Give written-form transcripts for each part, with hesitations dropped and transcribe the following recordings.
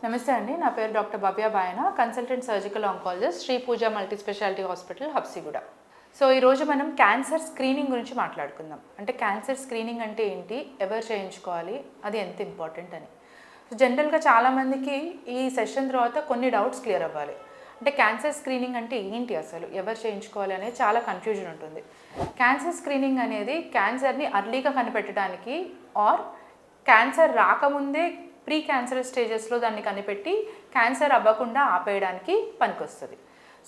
నమస్తే అండి. నా పేరు doctor Bhavya Bayana, consultant surgical oncologist, Shri Pooja multi speciality hospital, Habsiguda. So ఈరోజు మనం క్యాన్సర్ స్క్రీనింగ్ గురించి మాట్లాడుకుందాం. అంటే క్యాన్సర్ స్క్రీనింగ్ అంటే ఏంటి, ఎవరు చేయించుకోవాలి, అది ఎంత ఇంపార్టెంట్ అని. జనరల్గా చాలామందికి ఈ సెషన్ తర్వాత కొన్ని డౌట్స్ క్లియర్ అవ్వాలి. అంటే క్యాన్సర్ స్క్రీనింగ్ అంటే ఏంటి, అసలు ఎవరు చేయించుకోవాలి అనేది చాలా కన్ఫ్యూజన్ ఉంటుంది. క్యాన్సర్ స్క్రీనింగ్ అనేది క్యాన్సర్ని అర్లీగా కనిపెట్టడానికి ఆర్ క్యాన్సర్ రాకముందే ప్రీ క్యాన్సర్ స్టేజెస్లో దాన్ని కనిపెట్టి క్యాన్సర్ అవ్వకుండా ఆపేయడానికి పనికొస్తుంది.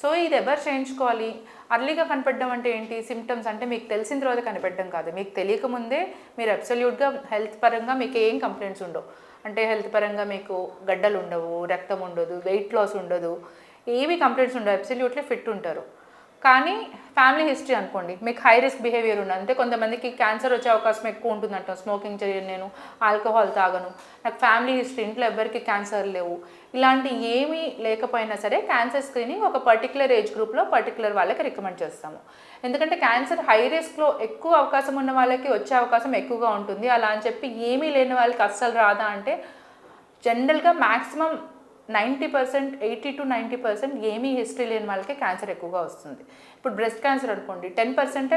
సో ఇది ఎవరు చేయించుకోవాలి, అర్లీగా కనిపెట్టడం అంటే ఏంటి, సిమ్టమ్స్ అంటే మీకు తెలిసిన తర్వాత కనిపెట్టడం కాదు, మీకు తెలియకముందే మీరు అబ్సల్యూట్గా హెల్త్ పరంగా మీకు ఏం కంప్లైంట్స్ ఉండవు. అంటే హెల్త్ పరంగా మీకు గడ్డలు ఉండవు, రక్తం ఉండదు, వెయిట్ లాస్ ఉండదు, ఏవి కంప్లైంట్స్ ఉండవు, అబ్సల్యూట్లీ ఫిట్ ఉంటారు. కానీ ఫ్యామిలీ హిస్టరీ అనుకోండి, మీకు హై రిస్క్ బిహేవియర్ ఉన్నది. అంటే కొంతమందికి క్యాన్సర్ వచ్చే అవకాశం ఎక్కువ ఉంటుందంట. స్మోకింగ్ చేయను, నేను ఆల్కహాల్ తాగను, నాకు ఫ్యామిలీ హిస్టరీ, ఇంట్లో ఎవరికి క్యాన్సర్ లేవు, ఇలాంటి ఏమీ లేకపోయినా సరే క్యాన్సర్ స్క్రీనింగ్ ఒక పర్టికులర్ ఏజ్ గ్రూప్లో పర్టికులర్ వాళ్ళకి రికమెండ్ చేస్తాము. ఎందుకంటే క్యాన్సర్ హై రిస్క్లో ఎక్కువ అవకాశం ఉన్న వాళ్ళకి వచ్చే అవకాశం ఎక్కువగా ఉంటుంది. అలా అని చెప్పి ఏమీ లేని వాళ్ళకి అస్సలు రాదా అంటే జనరల్గా మ్యాక్సిమం 90%, 80 to 90% ఏమీ హిస్టరీ లేని వాళ్ళకి క్యాన్సర్ ఎక్కువగా వస్తుంది. ఇప్పుడు బ్రెస్ట్ క్యాన్సర్ అనుకోండి, 10%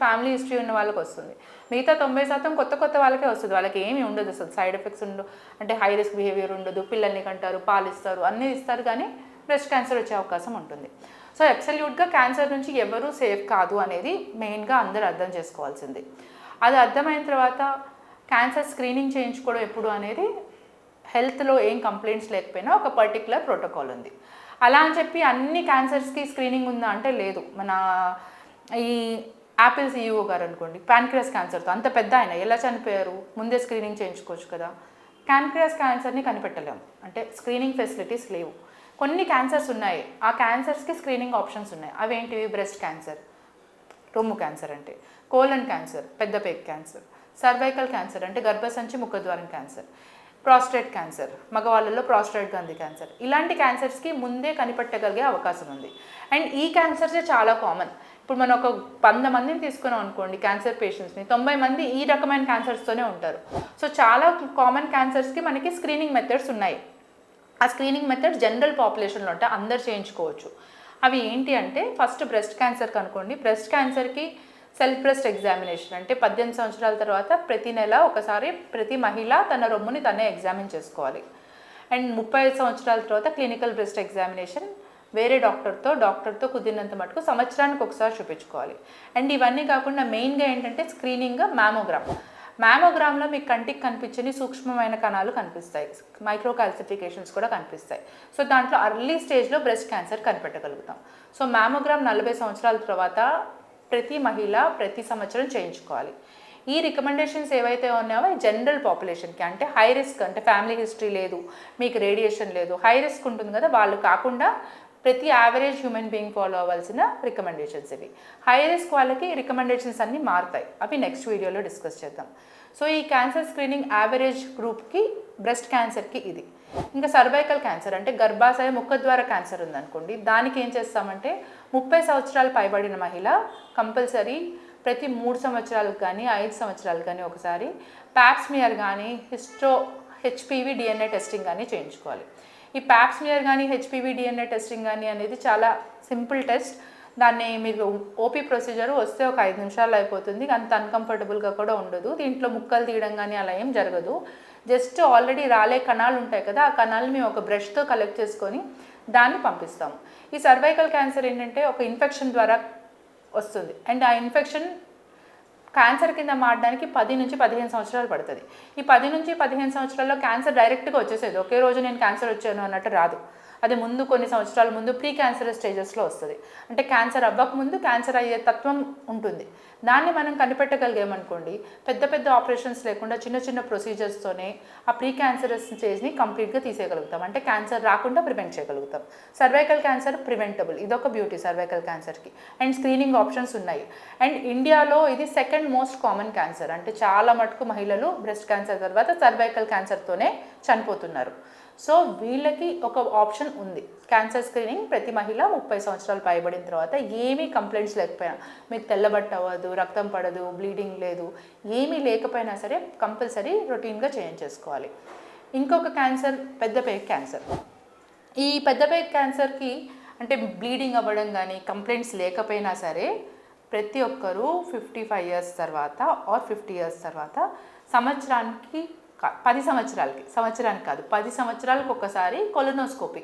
ఫ్యామిలీ హిస్టరీ ఉన్న వాళ్ళకి వస్తుంది. మిగతా 90% కొత్త వాళ్ళకే వస్తుంది. వాళ్ళకి ఏమీ ఉండదు, అసలు సైడ్ ఎఫెక్ట్స్ ఉండదు. అంటే హై రిస్క్ బిహేవియర్ ఉండదు, పిల్లల్ని కంటారు, పాలిస్తారు, అన్నీ ఇస్తారు, కానీ బ్రెస్ట్ క్యాన్సర్ వచ్చే అవకాశం ఉంటుంది. సో అబ్సల్యూట్గా క్యాన్సర్ నుంచి ఎవరూ సేఫ్ కాదు అనేది మెయిన్గా అందరూ అర్థం చేసుకోవాల్సింది. అది అర్థమైన తర్వాత క్యాన్సర్ స్క్రీనింగ్ చేయించుకోవడం ఎప్పుడు అనేది హెల్త్లో ఏం కంప్లైంట్స్ లేకపోయినా ఒక పర్టికులర్ ప్రోటోకాల్ ఉంది. అలా అని చెప్పి అన్ని క్యాన్సర్స్కి స్క్రీనింగ్ ఉందా అంటే లేదు. మన ఈ యాపిల్ CEO గారు అనుకోండి, ప్యాన్క్రియాస్ క్యాన్సర్తో అంత పెద్ద ఆయన ఎలా చనిపోయారు, ముందే స్క్రీనింగ్ చేయించుకోవచ్చు కదా. ప్యాన్క్రియాస్ క్యాన్సర్ని కనిపెట్టలేము, అంటే స్క్రీనింగ్ ఫెసిలిటీస్ లేవు. కొన్ని క్యాన్సర్స్ ఉన్నాయి, ఆ క్యాన్సర్స్కి స్క్రీనింగ్ ఆప్షన్స్ ఉన్నాయి. అవేంటివి, బ్రెస్ట్ క్యాన్సర్, రొమ్ము క్యాన్సర్ అంటే, కోలన్ క్యాన్సర్, పెద్ద పేగు క్యాన్సర్, సర్వైకల్ క్యాన్సర్ అంటే గర్భసంచి ముఖద్వారం క్యాన్సర్, ప్రాస్టేట్ క్యాన్సర్, మగవాళ్ళలో ప్రాస్టేట్ గ్రంథి క్యాన్సర్, ఇలాంటి క్యాన్సర్స్కి ముందే కనిపెట్టగలిగే అవకాశం ఉంది. అండ్ ఈ క్యాన్సర్సే చాలా కామన్. ఇప్పుడు మనం ఒక 100 మందిని తీసుకున్నాం అనుకోండి, క్యాన్సర్ పేషెంట్స్ని, 90 మంది ఈ రకమైన క్యాన్సర్స్తోనే ఉంటారు. సో చాలా కామన్ క్యాన్సర్స్కి మనకి స్క్రీనింగ్ మెథడ్స్ ఉన్నాయి. ఆ స్క్రీనింగ్ మెథడ్ జనరల్ పాపులేషన్లో ఉంటే అందరు చేయించుకోవచ్చు. అవి ఏంటి అంటే, ఫస్ట్ బ్రెస్ట్ క్యాన్సర్కి అనుకోండి, బ్రెస్ట్ క్యాన్సర్కి సెల్ఫ్ బ్రెస్ట్ ఎగ్జామినేషన్ అంటే 18 సంవత్సరాల తర్వాత ప్రతి నెల ఒకసారి ప్రతి మహిళ తన రొమ్ముని తనే ఎగ్జామిన్ చేసుకోవాలి. అండ్ 35 సంవత్సరాల తర్వాత క్లినికల్ బ్రెస్ట్ ఎగ్జామినేషన్ వేరే డాక్టర్తో కుదిరినంత మటుకు సంవత్సరానికి ఒకసారి చూపించుకోవాలి. అండ్ ఇవన్నీ కాకుండా మెయిన్గా ఏంటంటే స్క్రీనింగ్ మ్యామోగ్రామ్లో మీకు కంటికి కనిపించని సూక్ష్మమైన కణాలు కనిపిస్తాయి, మైక్రో కాల్సిఫికేషన్స్ కూడా కనిపిస్తాయి. సో దాంట్లో అర్లీ స్టేజ్లో బ్రెస్ట్ క్యాన్సర్ కనిపెట్టగలుగుతాం. సో మ్యామోగ్రామ్ 40 సంవత్సరాల తర్వాత ప్రతి మహిళ ప్రతి సంవత్సరం చేయించుకోవాలి. ఈ రికమెండేషన్స్ ఏవైతే ఉన్నాయో జనరల్ పాపులేషన్కి, అంటే హై రిస్క్, అంటే ఫ్యామిలీ హిస్టరీ లేదు, మీకు రేడియేషన్ లేదు, హై రిస్క్ ఉంటుంది కదా, వాళ్ళు కాకుండా ప్రతి యావరేజ్ హ్యూమన్ బీయింగ్ ఫాలో అవ్వాల్సిన రికమెండేషన్స్ ఇవి. హై రిస్క్ వాళ్ళకి రికమెండేషన్స్ అన్నీ మారుతాయి, అవి నెక్స్ట్ వీడియోలో డిస్కస్ చేద్దాం. సో ఈ క్యాన్సర్ స్క్రీనింగ్ యావరేజ్ గ్రూప్కి బ్రెస్ట్ క్యాన్సర్కి ఇది. ఇంకా సర్వైకల్ క్యాన్సర్ అంటే గర్భాశయ ముఖద్వార క్యాన్సర్ ఉందనుకోండి, దానికి ఏం చేస్తామంటే 30 సంవత్సరాలు పైబడిన మహిళ కంపల్సరీ ప్రతి 3 సంవత్సరాలకు కానీ 5 సంవత్సరాలకు కానీ ఒకసారి ప్యాప్స్మియర్ కానీ HPV DNA టెస్టింగ్ కానీ చేయించుకోవాలి. ఈ ప్యాప్స్మియర్ కానీ HPV DNA టెస్టింగ్ కానీ అనేది చాలా సింపుల్ టెస్ట్. దాన్ని మీరు ఓపీ ప్రొసీజర్ వస్తే ఒక 5 నిమిషాల్లో అయిపోతుంది, అంత అన్కంఫర్టబుల్గా కూడా ఉండదు. దీంట్లో ముక్కలు తీయడం కానీ అలా ఏం జరగదు. జస్ట్ ఆల్రెడీ రాలే కణాలు ఉంటాయి కదా, ఆ కణాలను మేము ఒక బ్రష్తో కలెక్ట్ చేసుకొని దాన్ని పంపిస్తాము. ఈ సర్వైకల్ క్యాన్సర్ ఏంటంటే ఒక ఇన్ఫెక్షన్ ద్వారా వస్తుంది. అండ్ ఆ ఇన్ఫెక్షన్ క్యాన్సర్ కింద మారడానికి 10 నుంచి 15 సంవత్సరాలు పడుతుంది. ఈ 10 నుంచి 15 సంవత్సరాల్లో క్యాన్సర్ డైరెక్ట్గా వచ్చేసేది, ఒకే రోజు నేను క్యాన్సర్ వచ్చాను అన్నట్టు రాదు. అది ముందు కొన్ని సంవత్సరాల ముందు ప్రీ క్యాన్సర్ స్టేజెస్లో వస్తుంది. అంటే క్యాన్సర్ అవ్వకముందు క్యాన్సర్ అయ్యే తత్వం ఉంటుంది. దాన్ని మనం కనిపెట్టగలిగామనుకోండి, పెద్ద ఆపరేషన్స్ లేకుండా చిన్న ప్రొసీజర్స్తోనే ఆ ప్రీ క్యాన్సర్ స్టేజ్ని కంప్లీట్గా తీసేయగలుగుతాం. అంటే క్యాన్సర్ రాకుండా ప్రివెంట్ చేయగలుగుతాం. సర్వైకల్ క్యాన్సర్ ప్రివెంటబుల్, ఇదొక బ్యూటీ సర్వైకల్ క్యాన్సర్కి. అండ్ స్క్రీనింగ్ ఆప్షన్స్ ఉన్నాయి. అండ్ ఇండియాలో ఇది సెకండ్ మోస్ట్ కామన్ క్యాన్సర్. అంటే చాలా మటుకు మహిళలు బ్రెస్ట్ క్యాన్సర్ తర్వాత సర్వైకల్ క్యాన్సర్తోనే చనిపోతున్నారు. సో వీళ్ళకి ఒక ఆప్షన్ ఉంది, క్యాన్సర్ స్క్రీనింగ్. ప్రతి మహిళ 30 సంవత్సరాలు పైబడిన తర్వాత ఏమీ కంప్లైంట్స్ లేకపోయినా, మీకు తెల్లబట్ట అవ్వదు, రక్తం పడదు, బ్లీడింగ్ లేదు, ఏమీ లేకపోయినా సరే కంపల్సరీ రొటీన్గా చేయించేసుకోవాలి. ఇంకొక క్యాన్సర్ పెద్దపేగు క్యాన్సర్. ఈ పెద్దపేగు క్యాన్సర్కి అంటే బ్లీడింగ్ అవ్వడం కానీ కంప్లైంట్స్ లేకపోయినా సరే ప్రతి ఒక్కరూ 55 ఇయర్స్ తర్వాత ఆర్ 50 ఇయర్స్ తర్వాత సంవత్సరానికి 10 సంవత్సరానికి కాదు 10 సంవత్సరాలకు ఒకసారి కొలనోస్కోపీ.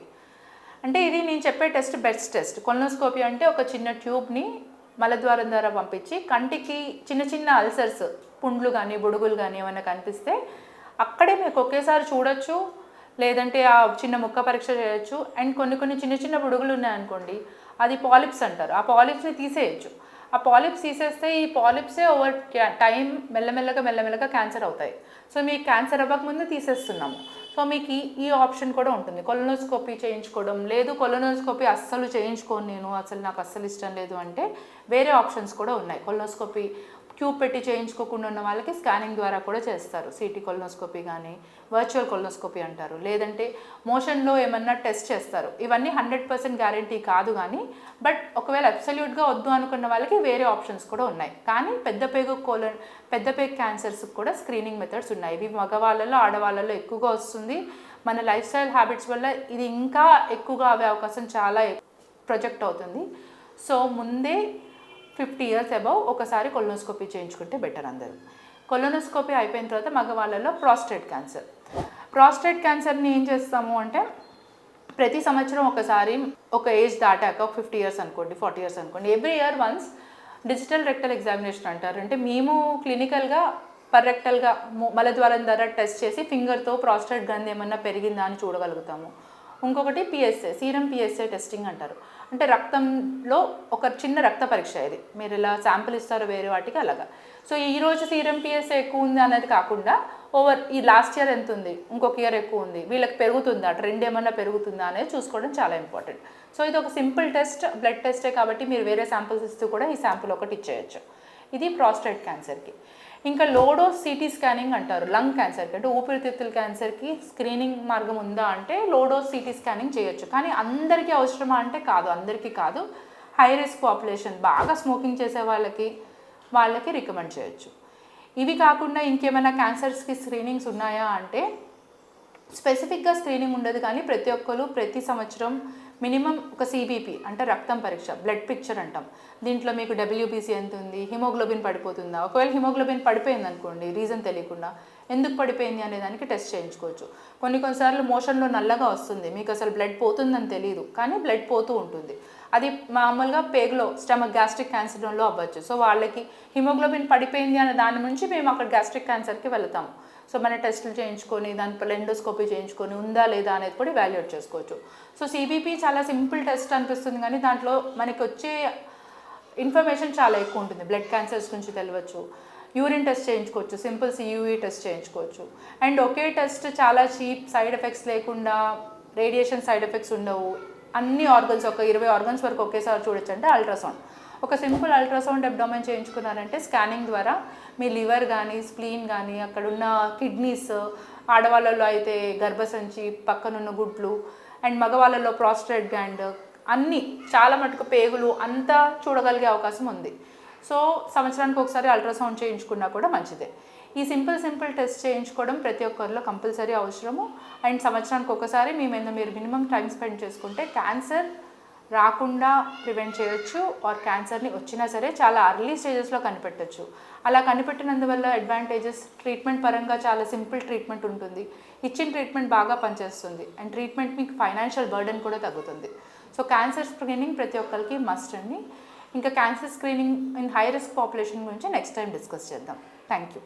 అంటే ఇది నేను చెప్పే టెస్ట్ బెస్ట్ టెస్ట్. కొలనోస్కోపీ అంటే ఒక చిన్న ట్యూబ్ని మలద్వారం ద్వారా పంపించి కంటికి చిన్న చిన్న అల్సర్స్, పుండ్లు కానీ బొడుగులు కానీ ఏమైనా కనిపిస్తే అక్కడే మీకు ఒకేసారి చూడొచ్చు, లేదంటే ఆ చిన్న ముక్క పరీక్ష చేయొచ్చు. అండ్ కొన్ని చిన్న చిన్న బుడుగులు ఉన్నాయనుకోండి, అది పాలిప్స్ అంటారు. ఆ పాలిప్స్ని తీసేయచ్చు. ఆ పాలిప్స్ తీసేస్తే ఈ పాలిప్సే ఓవర్ టైం మెల్లమెల్లగా క్యాన్సర్ అవుతాయి. సో మీకు క్యాన్సర్ అవ్వకముందు తీసేస్తున్నాము. సో మీకు ఈ ఆప్షన్ కూడా ఉంటుంది, కొలనోస్కోపీ చేయించుకోవడం. లేదు కొలనోస్కోపీ అస్సలు చేయించుకోను నేను, అసలు నాకు అస్సలు ఇష్టం లేదు అంటే వేరే ఆప్షన్స్ కూడా ఉన్నాయి. కొలనోస్కోపీ ట్యూబ్ పెట్టి చేయించుకోకుండా ఉన్న వాళ్ళకి స్కానింగ్ ద్వారా కూడా చేస్తారు. సిటీ కొలనోస్కోపీ కానీ వర్చువల్ కొలనోస్కోపీ అంటారు. లేదంటే మోషన్లో ఏమన్నా టెస్ట్ చేస్తారు. ఇవన్నీ 100% గ్యారంటీ కాదు కానీ, బట్ ఒకవేళ అబ్సల్యూట్గా వద్దు అనుకున్న వాళ్ళకి వేరే ఆప్షన్స్ కూడా ఉన్నాయి. కానీ పెద్దపేగు క్యాన్సర్స్కి కూడా స్క్రీనింగ్ మెథడ్స్ ఉన్నాయి. ఇవి మగవాళ్ళలో ఆడవాళ్ళలో ఎక్కువగా వస్తుంది. మన లైఫ్ స్టైల్ హ్యాబిట్స్ వల్ల ఇది ఇంకా ఎక్కువగా అవే అవకాశం చాలా ప్రొజెక్ట్ అవుతుంది. సో ముందే 50 ఇయర్స్ అబౌవ్ ఒకసారి కొలనోస్కోపీ చేయించుకుంటే బెటర్. అందరూ కొలనోస్కోపీ అయిపోయిన తర్వాత మగవాళ్ళలో ప్రాస్టేట్ క్యాన్సర్ని ఏం చేస్తాము అంటే ప్రతి సంవత్సరం ఒకసారి ఒక ఏజ్ దాటాక ఒక 50 ఇయర్స్ అనుకోండి, 40 ఇయర్స్ అనుకోండి, every year once digital rectal examination అంటారు. అంటే మేము క్లినికల్గా పర్రెక్టల్గా మలద్వారం ద్వారా టెస్ట్ చేసి ఫింగర్తో ప్రాస్టేట్ గ్రంథి ఏమన్నా పెరిగిందా అని చూడగలుగుతాము. ఇంకొకటి పిఎస్ఏ, సీరం పిఎస్ఏ టెస్టింగ్ అంటారు. అంటే రక్తంలో ఒక చిన్న రక్త పరీక్ష. ఇది మీరు ఇలా శాంపుల్ ఇస్తారు వేరే వాటికి అలాగా. సో ఈరోజు సీరం పిఎస్ఏ ఎక్కువ ఉంది అనేది కాకుండా ఈ లాస్ట్ ఇయర్ ఎంత ఉంది, ఇంకొక ఇయర్ ఎక్కువ ఉంది, వీళ్ళకి పెరుగుతుందా, ట్రెండ్ ఏమన్నా పెరుగుతుందా అనేది చూసుకోవడం చాలా ఇంపార్టెంట్. సో ఇది ఒక సింపుల్ టెస్ట్, బ్లడ్ టెస్టే కాబట్టి మీరు వేరే శాంపుల్స్ ఇస్తూ కూడా ఈ శాంపుల్ ఒకటి ఇచ్చేయచ్చు. ఇది ప్రాస్టేట్ క్యాన్సర్కి. ఇంకా లోడోస్ సిటీ స్కానింగ్ అంటారు లంగ్ క్యాన్సర్కి. అంటే ఊపిరితిత్తుల క్యాన్సర్కి స్క్రీనింగ్ మార్గం ఉందా అంటే లోడోస్ సిటీ స్కానింగ్ చేయొచ్చు. కానీ అందరికీ అవసరమా అంటే కాదు, అందరికీ కాదు. హై రిస్క్ పాపులేషన్, బాగా స్మోకింగ్ చేసే వాళ్ళకి రికమెండ్ చేయొచ్చు. ఇవి కాకుండా ఇంకేమైనా క్యాన్సర్స్కి స్క్రీనింగ్స్ ఉన్నాయా అంటే స్పెసిఫిక్గా స్క్రీనింగ్ ఉండదు. కానీ ప్రతి ఒక్కరు ప్రతి సంవత్సరం మినిమం ఒక సిబిపి అంటే రక్తం పరీక్ష, బ్లడ్ పిక్చర్ అంటాం. దీంట్లో మీకు డబ్ల్యూబీసీ ఎంత ఉంది, హిమోగ్లోబిన్ పడిపోతుందా, ఒకవేళ హిమోగ్లోబిన్ పడిపోయింది అనుకోండి రీజన్ తెలియకుండా ఎందుకు పడిపోయింది అనే దానికి టెస్ట్ చేయించుకోవచ్చు. కొన్నిసార్లు మోషన్లో నల్లగా వస్తుంది, మీకు అసలు బ్లడ్ పోతుందని తెలియదు కానీ బ్లడ్ పోతూ ఉంటుంది. అది మామూలుగా పేగులో స్టమక్ గ్యాస్ట్రిక్ క్యాన్సర్లో అవ్వచ్చు. సో వాళ్ళకి హిమోగ్లోబిన్ పడిపోయింది అనే దాని నుంచి మేము అక్కడ గ్యాస్ట్రిక్ క్యాన్సర్కి వెళ్తాము. సో మన టెస్టులు చేయించుకొని దాని ఎండోస్కోపీ చేయించుకొని ఉందా లేదా అనేది కూడా వాల్యుయేట్ చేసుకోవచ్చు. సో సిబిపి చాలా సింపుల్ టెస్ట్ అనిపిస్తుంది కానీ దాంట్లో మనకి వచ్చే ఇన్ఫర్మేషన్ చాలా ఎక్కువ ఉంటుంది. బ్లడ్ క్యాన్సర్స్ గురించి తెలియవచ్చు, యూరిన్ టెస్ట్ చేయించుకోవచ్చు, సింపుల్ సియూఈ టెస్ట్ చేయించుకోవచ్చు. అండ్ ఒకే టెస్ట్ చాలా చీప్, సైడ్ ఎఫెక్ట్స్ లేకుండా, రేడియేషన్ సైడ్ ఎఫెక్ట్స్ ఉండవు, అన్ని ఆర్గన్స్ ఒక 20 ఆర్గన్స్ వరకు ఒకేసారి చూడొచ్చు. అంటే అల్ట్రాసౌండ్, ఒక సింపుల్ అల్ట్రాసౌండ్ అబ్డామెన్ చేయించుకున్నారంటే స్కానింగ్ ద్వారా మీ లివర్ కానీ స్ప్లీన్ కానీ అక్కడున్న కిడ్నీస్, ఆడవాళ్ళలో అయితే గర్భసంచి, పక్కనున్న గుడ్లు, అండ్ మగవాళ్ళలో ప్రాస్టేట్ గ్లాండ్, అన్నీ చాలా మటుకు పేగులు అంతా చూడగలిగే అవకాశం ఉంది. సో సంవత్సరానికి ఒకసారి అల్ట్రాసౌండ్ చేయించుకున్నా కూడా మంచిదే. ఈ సింపుల్ టెస్ట్ చేయించుకోవడం ప్రతి ఒక్కరిలో కంపల్సరీ అవసరము. అండ్ సంవత్సరానికి ఒకసారి మీరు మినిమం టైం స్పెండ్ చేసుకుంటే క్యాన్సర్ రాకుండా ప్రివెంట్ చేయొచ్చు. ఆర్ క్యాన్సర్ని వచ్చినా సరే చాలా అర్లీ స్టేజెస్లో కనిపెట్టచ్చు. అలా కనిపెట్టినందువల్ల అడ్వాంటేజెస్, ట్రీట్మెంట్ పరంగా చాలా సింపుల్ ట్రీట్మెంట్ ఉంటుంది, ఇచ్చిన ట్రీట్మెంట్ బాగా పనిచేస్తుంది, అండ్ ట్రీట్మెంట్ మీకు ఫైనాన్షియల్ బర్డెన్ కూడా తగ్గుతుంది. సో క్యాన్సర్ స్క్రీనింగ్ ప్రతి ఒక్కరికి మస్ట్ అండి. ఇంకా cancer screening in high risk population గురించి నెక్స్ట్ టైం డిస్కస్ చేద్దాం. Thank you.